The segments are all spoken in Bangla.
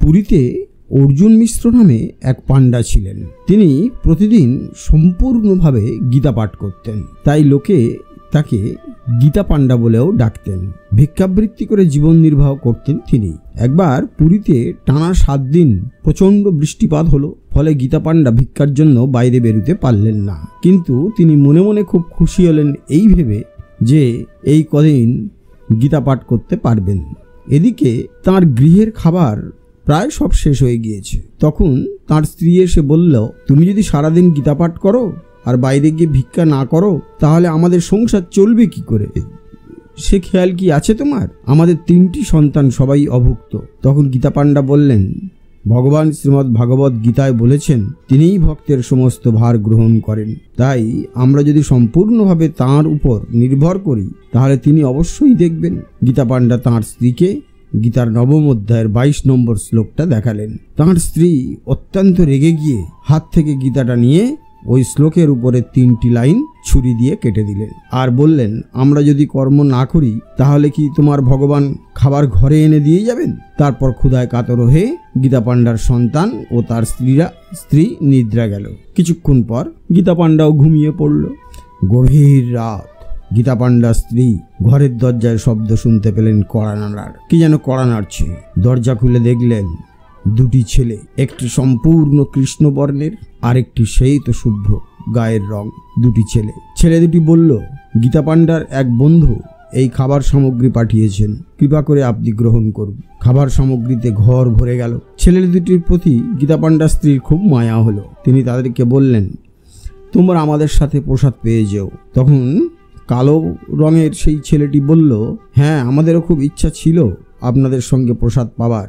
পুরীতে অর্জুন মিশ্র নামে এক পাণ্ডা ছিলেন। তিনি প্রতিদিন সম্পূর্ণভাবে গীতা পাঠ করতেন, তাই লোকে তাকে গীতা পাণ্ডা বলেও ডাকতেন। ভিক্ষাবৃত্তি করে জীবন নির্বাহ করতেন তিনি। একবার পুরীতে টানা 7 দিন প্রচণ্ড বৃষ্টিপাত হলো, ফলে গীতা পাণ্ডা ভিক্ষার জন্য বাইরে বেরোতে পারলেন না। কিন্তু তিনি মনে মনে খুব খুশি হলেন এই ভেবে যে এই কদিন গীতা পাঠ করতে পারবেন। এদিকে তার গৃহের খাবার প্রায় সব শেষ হয়ে গিয়েছে। তখন তার স্ত্রী এসে বলল, তুমি যদি সারাদিন গীতা পাঠ করো আর বাইরে গিয়ে ভিক্ষা না করো তাহলে আমাদের সংসার চলবে কি করে? সে খেয়াল কি আছে তোমার? আমাদের 3টি সন্তান সবাই অভুক্ত। তখন গীতা পাণ্ডা বললেন, ভগবান শ্রীমদ্ ভাগবত গীতায় বলেছেন তিনিই ভক্তের সমস্ত ভার গ্রহণ করেন, তাই আমরা যদি সম্পূর্ণভাবে তাঁর উপর নির্ভর করি তাহলে তিনি অবশ্যই দেখবেন। গীতা পাণ্ডা তাঁর স্ত্রীকে গীতার 9ম অধ্যায়ের 22 নম্বর শ্লোকটা দেখালেন। তাঁর স্ত্রী অত্যন্ত রেগে গিয়ে হাত থেকে গীতাটা নিয়ে ওই শ্লোকের উপরে 3টি লাইন ছুরি দিয়ে কেটে দিলেন আর বললেন, আমরা যদি কর্ম না করি তাহলে কি তোমার ভগবান খাবার ঘরে এনে দিয়ে যাবেন? তারপর ক্ষুধায় কাতর হয়ে গীতা পাণ্ডার সন্তান ও তার স্ত্রী নিদ্রা গেল। কিছুক্ষণ পর গীতা পাণ্ডাও ঘুমিয়ে পড়ল। গভীর রাত। গীতা পাণ্ডার স্ত্রী ঘরের দরজায় শব্দ শুনতে পেলেন কড়া নাড়ার। কি যেন কড়া নাড়ছে। দরজা খুলে দেখলেন 2টি ছেলে, একটি সম্পূর্ণ কৃষ্ণবর্ণের, আরেকটি সেই তো শুভ্র গায়ের রং। 2টি ছেলে দুটি বলল, গীতা পাণ্ডার এক বন্ধু এই খাবার সামগ্রী পাঠিয়েছেন, কৃপা করে আপনি গ্রহণ করুন। খাবার সামগ্রীতে ঘর ভরে গেল। ছেলে দুটির প্রতি গীতা পাণ্ডার স্ত্রীর খুব মায়া হলো। তিনি তাদেরকে বললেন, তোমরা আমাদের সাথে প্রসাদ পেয়ে যেও। তখন কালো রঙের সেই ছেলেটি বলল, হ্যাঁ, আমাদেরও খুব ইচ্ছা ছিল আপনাদের সঙ্গে প্রসাদ পাবার,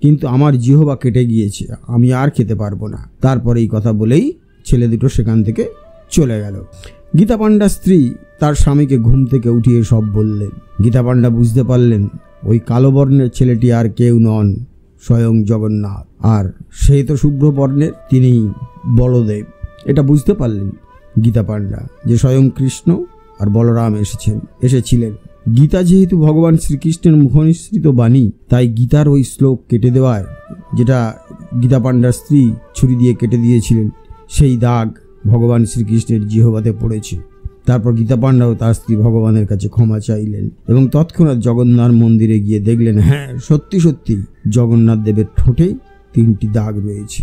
কিন্তু আমার জিহ্বা কেটে গিয়েছে, আমি আর খেতে পারবো না। তারপরে এই কথা বলেই ছেলে দুটো সেখান থেকে চলে গেল। গীতা পাণ্ডার স্ত্রী তার স্বামীকে ঘুম থেকে উঠিয়ে সব বললেন। গীতা পাণ্ডা বুঝতে পারলেন ওই কালো বর্ণের ছেলেটি আর কেউ নন, স্বয়ং জগন্নাথ, আর সেই তো শুভ্র বর্ণের তিনি বলদেব। এটা বুঝতে পারলেন গীতা পাণ্ডা যে স্বয়ং কৃষ্ণ আর বলরাম এসেছিলেন। গীতা যেহেতু ভগবান শ্রীকৃষ্ণের মুখনিসৃত বাণী, তাই গীতার ওই শ্লোক কেটে দেওয়ায়, যেটা গীতা পাণ্ডার স্ত্রী ছুরি দিয়ে কেটে দিয়েছিলেন, সেই দাগ ভগবান শ্রীকৃষ্ণের জিহ্বাতে পড়েছে। তারপর গীতা পাণ্ডা ও তার স্ত্রী ভগবানের কাছে ক্ষমা চাইলেন এবং তৎক্ষণাৎ জগন্নাথ মন্দিরে গিয়ে দেখলেন, হ্যাঁ, সত্যি জগন্নাথ দেবের ঠোঁটে 3টি দাগ রয়েছে।